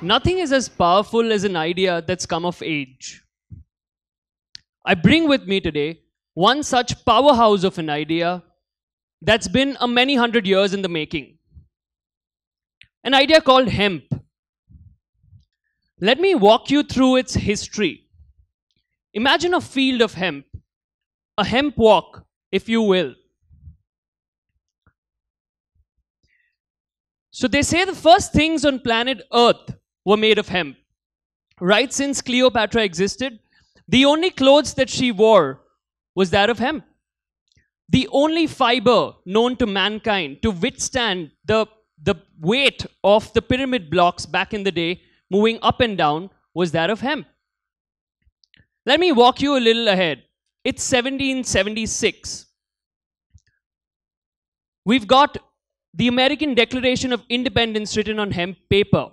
Nothing is as powerful as an idea that's come of age. I bring with me today one such powerhouse of an idea that's been a many hundred years in the making. An idea called hemp. Let me walk you through its history. Imagine a field of hemp, a hemp walk, if you will. So they say the first things on planet Earth were made of hemp. Right since Cleopatra existed, the only clothes that she wore was that of hemp. The only fiber known to mankind to withstand the weight of the pyramid blocks back in the day, moving up and down, was that of hemp. Let me walk you a little ahead. It's 1776. We've got the American Declaration of Independence written on hemp paper.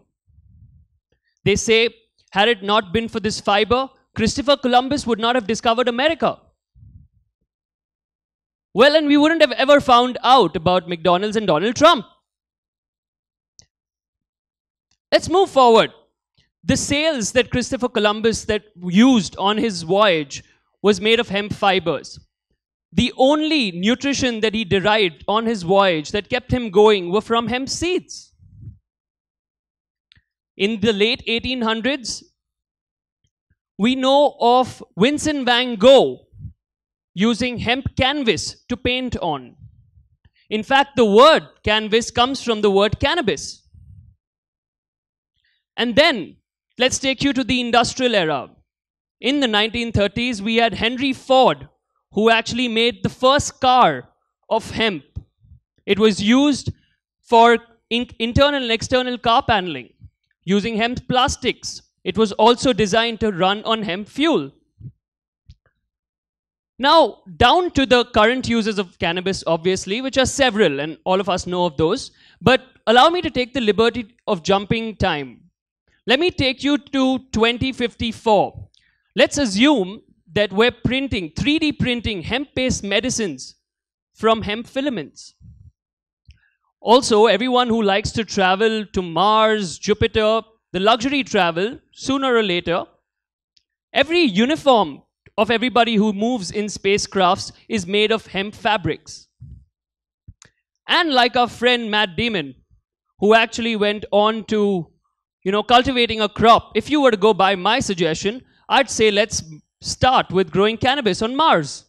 They say, had it not been for this fiber, Christopher Columbus would not have discovered America. Well, and we wouldn't have ever found out about McDonald's and Donald Trump. Let's move forward. The sails that Christopher Columbus that used on his voyage was made of hemp fibers. The only nutrition that he derived on his voyage that kept him going were from hemp seeds. In the late 1800s, we know of Vincent van Gogh using hemp canvas to paint on. In fact, the word canvas comes from the word cannabis. And then, let's take you to the industrial era. In the 1930s, we had Henry Ford, who actually made the first car of hemp. It was used for internal and external car paneling, using hemp plastics. It was also designed to run on hemp fuel. Now, down to the current uses of cannabis, obviously, which are several, and all of us know of those. But allow me to take the liberty of jumping time. Let me take you to 2054. Let's assume that we're printing, 3D printing hemp-based medicines from hemp filaments. Also, everyone who likes to travel to Mars, Jupiter, the luxury travel, sooner or later, every uniform of everybody who moves in spacecrafts is made of hemp fabrics. And like our friend Matt Damon, who actually went on to, cultivating a crop, if you were to go by my suggestion, I'd say let's start with growing cannabis on Mars.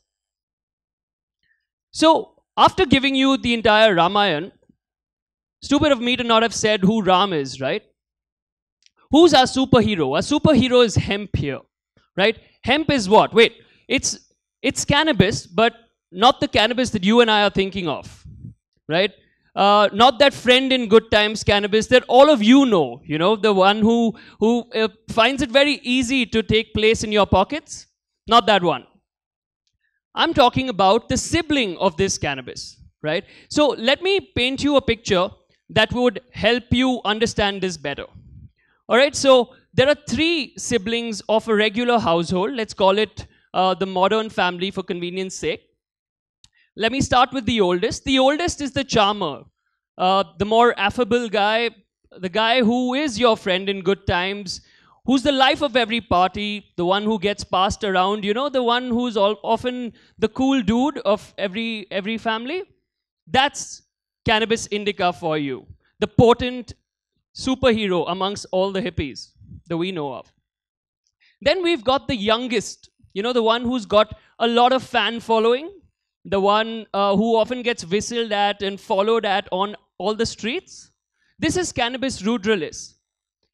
So, after giving you the entire Ramayana, stupid of me to not have said who Ram is, right? Who's our superhero? Our superhero is hemp here, right? Hemp is what? Wait, it's cannabis, but not the cannabis that you and I are thinking of, right? Not that friend in good times cannabis that all of you know, the one who finds it very easy to take place in your pockets. Not that one. I'm talking about the sibling of this cannabis, right? So let me paint you a picture that would help you understand this better. All right, so there are 3 siblings of a regular household. Let's call it the modern family for convenience sake. Let me start with the oldest. The oldest is the charmer, the more affable guy, the guy who is your friend in good times, who's the life of every party, the one who gets passed around, the one who's often the cool dude of every family. That's cannabis indica for you, the potent superhero amongst all the hippies that we know of. Then we've got the youngest, the one who's got a lot of fan following, the one who often gets whistled at and followed at on all the streets. This is Cannabis ruderalis.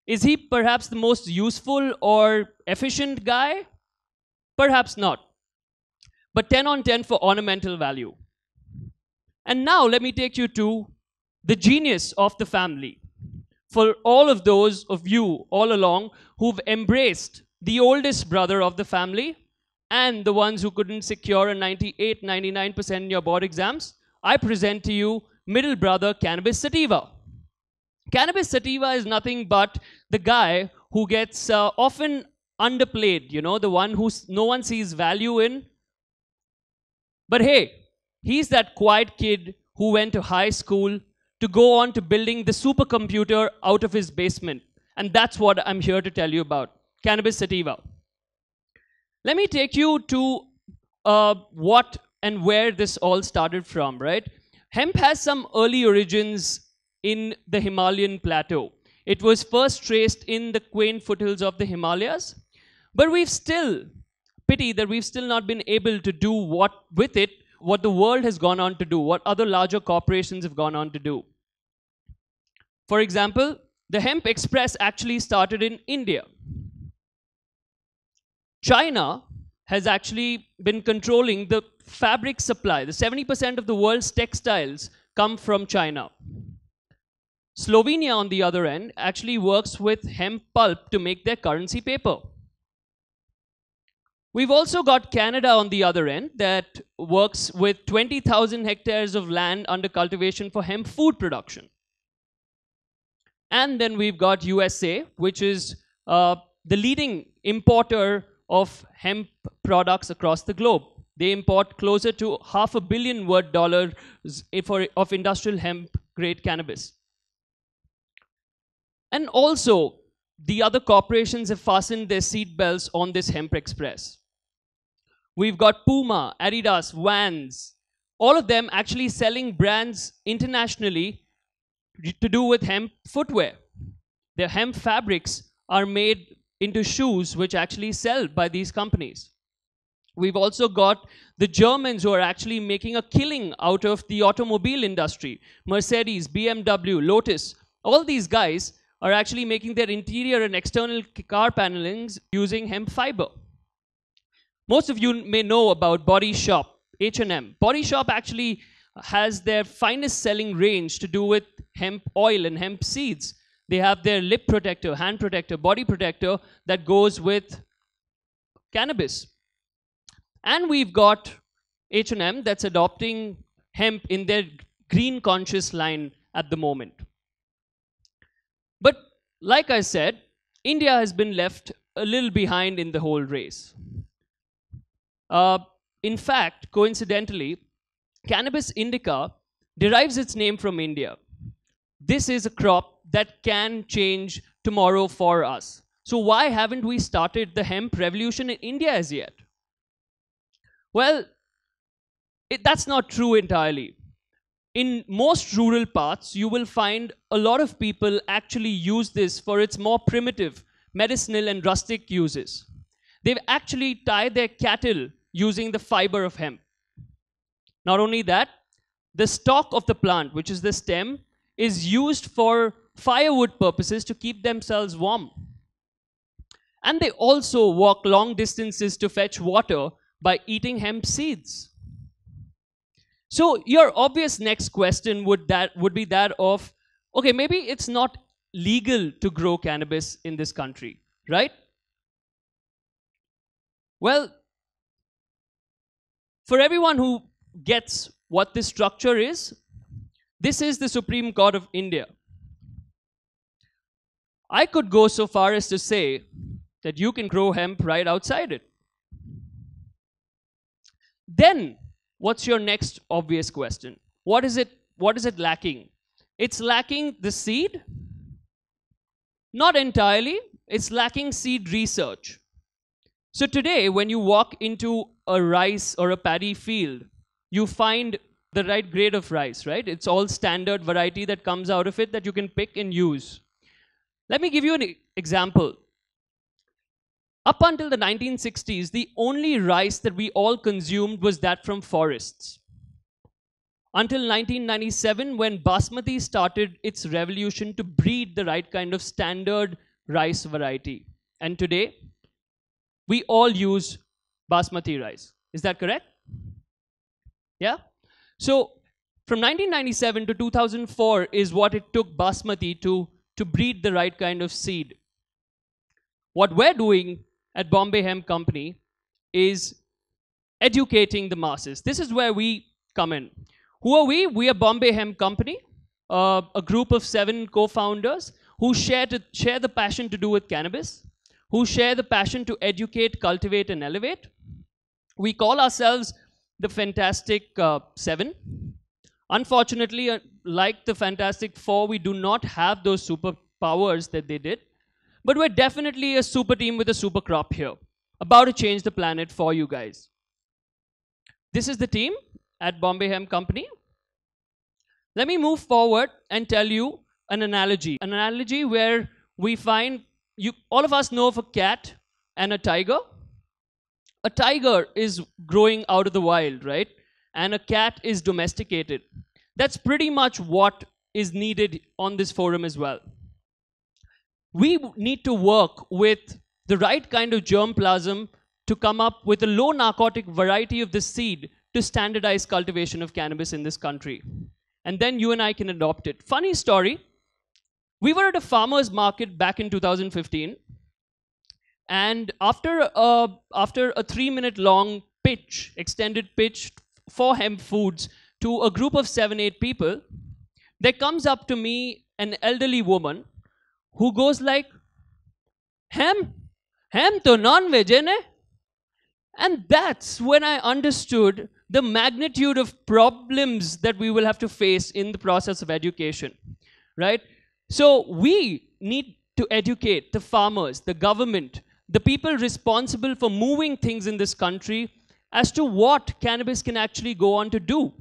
Is he perhaps the most useful or efficient guy? Perhaps not. But 10 on 10 for ornamental value. And now let me take you to the genius of the family. For all of those of you all along who've embraced the oldest brother of the family and the ones who couldn't secure a 98, 99% in your board exams, I present to you middle brother Cannabis sativa. Cannabis sativa is nothing but the guy who gets often underplayed, the one who no one sees value in. But hey, he's that quiet kid who went to high school to go on to building the supercomputer out of his basement. And that's what I'm here to tell you about, cannabis sativa. Let me take you to what and where this all started from, right? Hemp has some early origins in the Himalayan plateau. It was first traced in the quaint foothills of the Himalayas, but pity that we've still not been able to do what the world has gone on to do, what other larger corporations have gone on to do. For example, the Hemp Express actually started in India. China has actually been controlling the fabric supply. The 70% of the world's textiles come from China. Slovenia, on the other end, actually works with hemp pulp to make their currency paper. We've also got Canada on the other end that works with 20,000 hectares of land under cultivation for hemp food production. And then we've got USA, which is the leading importer of hemp products across the globe. They import closer to $500 million of industrial hemp-grade cannabis. And also, the other corporations have fastened their seatbelts on this Hemp Express. We've got Puma, Adidas, Vans, all of them actually selling brands internationally to do with hemp footwear. Their hemp fabrics are made into shoes which actually sell by these companies. We've also got the Germans who are actually making a killing out of the automobile industry. Mercedes, BMW, Lotus, all these guys are actually making their interior and external car panelings using hemp fiber. Most of you may know about Body Shop, H&M. Body Shop actually has their finest selling range to do with hemp oil and hemp seeds. They have their lip protector, hand protector, body protector that goes with cannabis. And we've got H&M that's adopting hemp in their green conscious line at the moment. But like I said, India has been left a little behind in the whole race. In fact, coincidentally, cannabis indica derives its name from India. This is a crop that can change tomorrow for us. So why haven't we started the hemp revolution in India as yet? Well, that's not true entirely. In most rural parts, you will find a lot of people actually use this for its more primitive, medicinal and rustic uses. They've actually tied their cattle using the fiber of hemp. Not only that, the stalk of the plant, which is the stem, is used for firewood purposes to keep themselves warm. And they also walk long distances to fetch water by eating hemp seeds. So your obvious next question would be that of, okay, maybe it's not legal to grow cannabis in this country, right? Well, for everyone who gets what this structure is, this is the Supreme Court of India. I could go so far as to say that you can grow hemp right outside it. Then, what's your next obvious question? What is it lacking? It's lacking the seed? Not entirely. It's lacking seed research. So today, when you walk into a rice or a paddy field, you find the right grade of rice, right? It's all standard variety that comes out of it that you can pick and use. Let me give you an example. Up until the 1960s, the only rice that we all consumed was that from forests. Until 1997, when Basmati started its revolution to breed the right kind of standard rice variety. And today, we all use Basmati rice. Is that correct? Yeah? So, from 1997 to 2004 is what it took Basmati to breed the right kind of seed. What we're doing at Bombay Hemp Company is educating the masses. This is where we come in. Who are we? We are Bombay Hemp Company, a group of 7 co-founders who share the passion to do with cannabis, who share the passion to educate, cultivate, and elevate. We call ourselves the Fantastic 7. Unfortunately, like the Fantastic 4, we do not have those superpowers that they did. but we're definitely a super team with a super crop here, about to change the planet for you guys. This is the team at Bombay Hemp Company. Let me move forward and tell you an analogy where we find, all of us know of a cat and a tiger. A tiger is growing out of the wild, right? And a cat is domesticated. That's pretty much what is needed on this forum as well. We need to work with the right kind of germplasm to come up with a low narcotic variety of this seed to standardize cultivation of cannabis in this country. And then you and I can adopt it. Funny story, we were at a farmer's market back in 2015, and after a 3-minute long pitch, extended pitch for hemp foods to a group of 7-8 people, there comes up to me an elderly woman who goes like, hemp to non-veg, ne? And that's when I understood the magnitude of problems that we will have to face in the process of education, right? So we need to educate the farmers, the government, the people responsible for moving things in this country as to what cannabis can actually go on to do.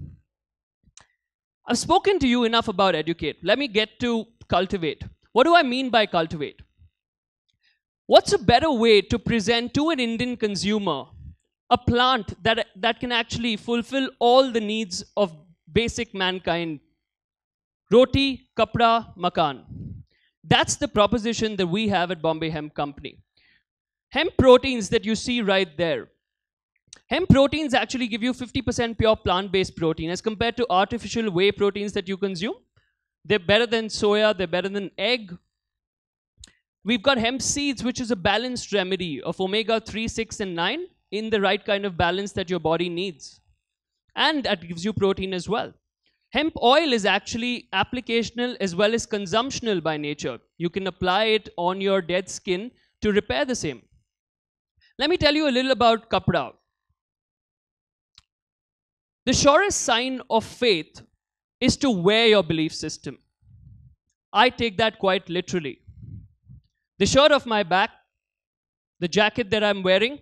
I've spoken to you enough about educate. Let me get to cultivate. What do I mean by cultivate? What's a better way to present to an Indian consumer a plant that can actually fulfill all the needs of basic mankind? Roti, kapda, makan. That's the proposition that we have at Bombay Hemp Company. Hemp proteins that you see right there. Hemp proteins actually give you 50% pure plant-based protein as compared to artificial whey proteins that you consume. They're better than soya, they're better than egg. We've got hemp seeds, which is a balanced remedy of omega-3, 6, and 9 in the right kind of balance that your body needs. And that gives you protein as well. Hemp oil is actually applicational as well as consumptional by nature. You can apply it on your dead skin to repair the same. Let me tell you a little about kapda. The surest sign of faith is to wear your belief system. I take that quite literally. The shirt off my back, the jacket that I'm wearing,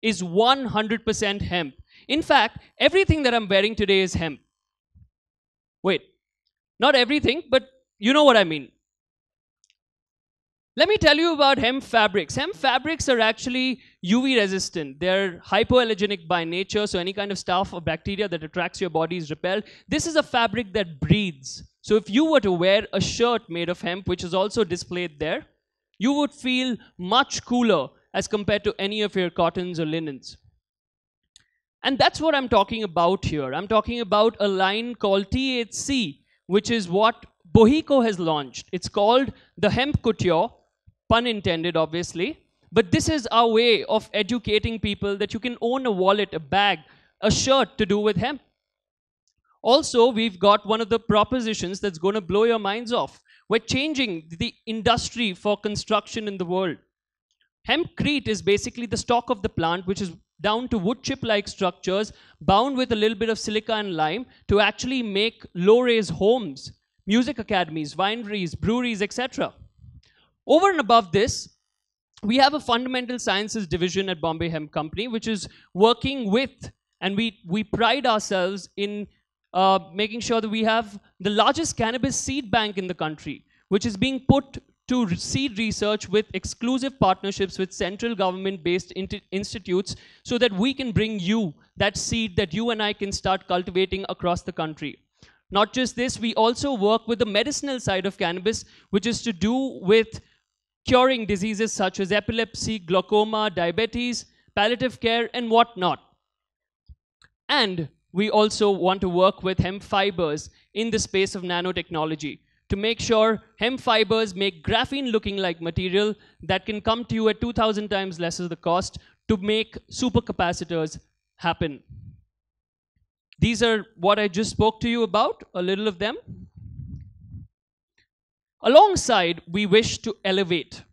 is 100% hemp. In fact, everything that I'm wearing today is hemp. Wait, not everything, but you know what I mean. Let me tell you about hemp fabrics. Hemp fabrics are actually UV resistant. They're hypoallergenic by nature, so any kind of staph or bacteria that attracts your body is repelled. This is a fabric that breathes. So if you were to wear a shirt made of hemp, which is also displayed there, you would feel much cooler as compared to any of your cottons or linens. And that's what I'm talking about here. I'm talking about a line called THC, which is what BOHECO has launched. It's called the Hemp Couture, pun intended, obviously. But this is our way of educating people that you can own a wallet, a bag, a shirt to do with hemp. Also, we've got one of the propositions that's going to blow your minds off. We're changing the industry for construction in the world. Hempcrete is basically the stalk of the plant, which is down to wood chip-like structures bound with a little bit of silica and lime to actually make low-rise homes, music academies, wineries, breweries, etc. Over and above this, we have a fundamental sciences division at Bombay Hemp Company, which is working with, and we pride ourselves in making sure that we have the largest cannabis seed bank in the country, which is being put to seed research with exclusive partnerships with central government-based institutes so that we can bring you that seed that you and I can start cultivating across the country. Not just this, we also work with the medicinal side of cannabis, which is to do with curing diseases such as epilepsy, glaucoma, diabetes, palliative care, and whatnot. And we also want to work with hemp fibers in the space of nanotechnology to make sure hemp fibers make graphene-looking like material that can come to you at 2,000 times lesser the cost to make supercapacitors happen. These are what I just spoke to you about, a little of them. Alongside, we wish to elevate,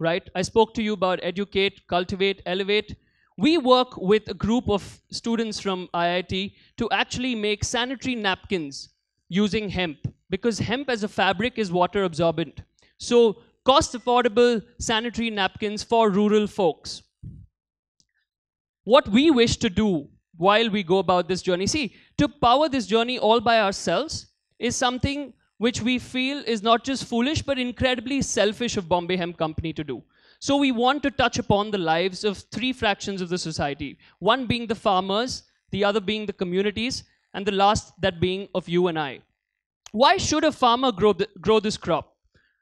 right? I spoke to you about educate, cultivate, elevate. We work with a group of students from IIT to actually make sanitary napkins using hemp, because hemp as a fabric is water absorbent. So cost-affordable sanitary napkins for rural folks. What we wish to do while we go about this journey, see, to power this journey all by ourselves is something which we feel is not just foolish, but incredibly selfish of Bombay Hemp Company to do. So we want to touch upon the lives of three fractions of the society. One being the farmers, the other being the communities, and the last that being of you and I. Why should a farmer grow this crop?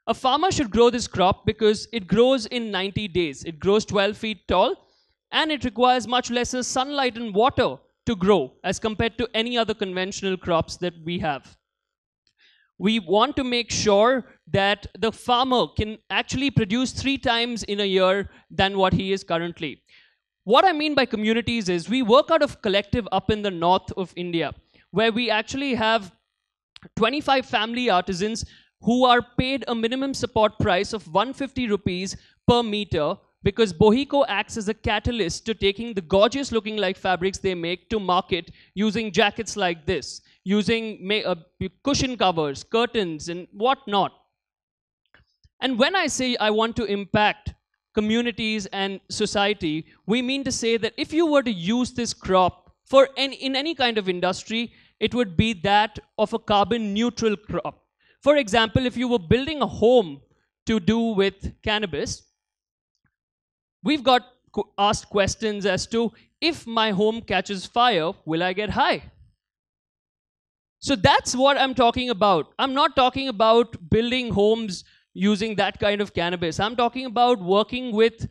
A farmer should grow this crop because it grows in 90 days. It grows 12 feet tall, and it requires much lesser sunlight and water to grow as compared to any other conventional crops that we have. We want to make sure that the farmer can actually produce 3 times in a year than what he is currently. What I mean by communities is we work out of collective up in the north of India, where we actually have 25 family artisans who are paid a minimum support price of 150 rupees per meter, because BOHECO acts as a catalyst to taking the gorgeous looking like fabrics they make to market using jackets like this, using cushion covers, curtains, and whatnot. And when I say I want to impact communities and society, we mean to say that if you were to use this crop in any kind of industry, it would be that of a carbon neutral crop. For example, if you were building a home to do with cannabis, we've got asked questions as to, if my home catches fire, will I get high? So that's what I'm talking about. I'm not talking about building homes using that kind of cannabis. I'm talking about working with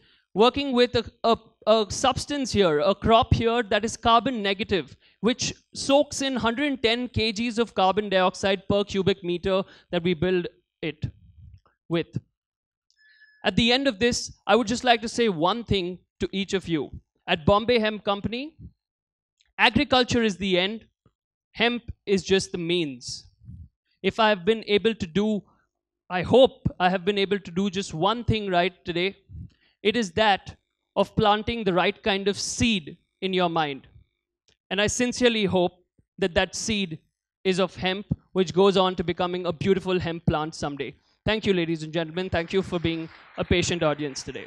a substance here, a crop here that is carbon negative, which soaks in 110 kgs of carbon dioxide per cubic meter that we build it with. At the end of this, I would just like to say one thing to each of you. At Bombay Hemp Company, agriculture is the end. Hemp is just the means. If I have been able to do, I hope I have been able to do just one thing right today, it is that of planting the right kind of seed in your mind. And I sincerely hope that that seed is of hemp, which goes on to becoming a beautiful hemp plant someday. Thank you, ladies and gentlemen. Thank you for being a patient audience today.